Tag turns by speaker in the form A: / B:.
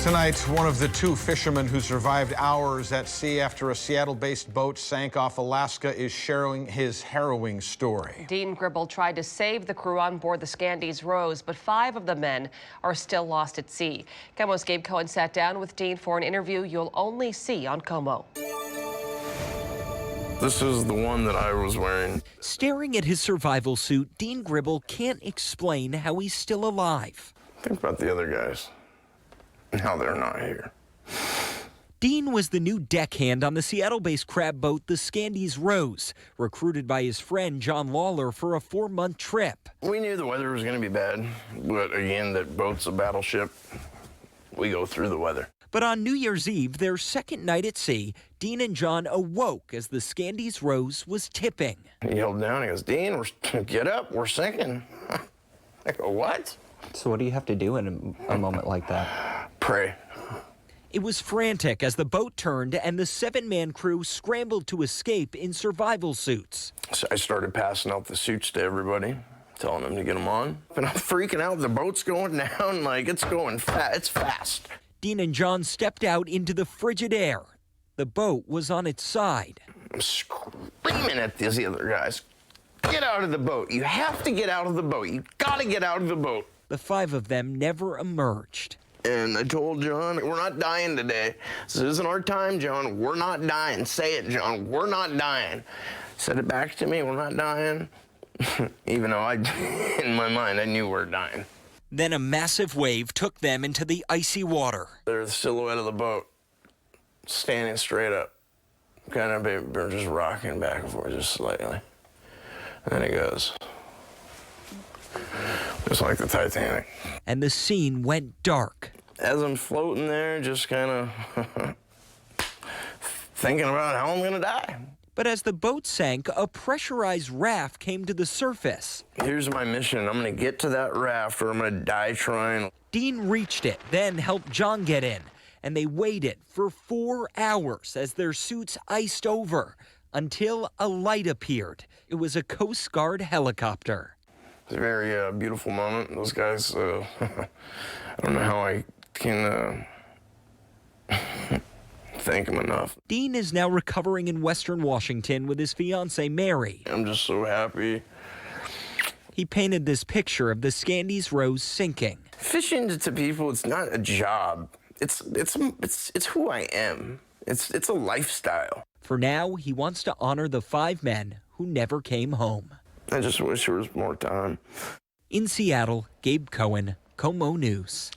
A: Tonight, one of the two fishermen who survived hours at sea after a Seattle-based boat sank off Alaska is sharing his harrowing story.
B: Dean Gribble tried to save the crew on board the Scandies Rose, but 5 of the men are still lost at sea. KOMO's Gabe Cohen sat down with Dean for an interview you'll only see on KOMO.
C: This is the one that I was wearing.
D: Staring at his survival suit, Dean Gribble can't explain how he's still alive.
C: Think about the other guys. Now they're not here.
D: Dean was the new deckhand on the Seattle-based crab boat, the Scandies Rose, recruited by his friend John Lawler for a 4-month trip.
C: We knew the weather was going to be bad, but again, that boat's a battleship. We go through the weather.
D: But on New Year's Eve, their second night at sea, Dean and John awoke as the Scandies Rose was tipping.
C: He yelled down, he goes, "Dean, get up, we're sinking." I go, "What?"
E: So what do you have to do in a moment like that?
C: Pray.
D: It was frantic as the boat turned and the 7-man crew scrambled to escape in survival suits.
C: So I started passing out the suits to everybody, telling them to get them on. And I'm freaking out. The boat's going down, like it's going fast. It's fast.
D: Dean and John stepped out into the frigid air. The boat was on its side.
C: I'm screaming at these other guys. Get out of the boat. You have to get out of the boat. You got to get out of the boat.
D: The 5 of them never emerged.
C: And I told John, we're not dying today. This isn't our time, John. We're not dying. Say it, John. We're not dying. Said it back to me. We're not dying. Even though in my mind, I knew we were dying.
D: Then a massive wave took them into the icy water.
C: There's the silhouette of the boat standing straight up. Kind of, they're just rocking back and forth just slightly. And then it goes. Just like the Titanic.
D: And the scene went dark.
C: As I'm floating there, just kind of thinking about how I'm going to die.
D: But as the boat sank, a pressurized raft came to the surface.
C: Here's my mission. I'm going to get to that raft or I'm going to die trying.
D: Dean reached it, then helped John get in. And they waited for 4 hours as their suits iced over until a light appeared. It was a Coast Guard helicopter.
C: It's a very beautiful moment. Those guys, I don't know how I can thank them enough.
D: Dean is now recovering in Western Washington with his fiancée, Mary.
C: I'm just so happy.
D: He painted this picture of the Scandies Rose sinking.
C: Fishing to people, it's not a job. It's who I am. It's a lifestyle.
D: For now, he wants to honor the 5 men who never came home.
C: I just wish there was more time.
D: In Seattle, Gabe Cohen, KOMO News.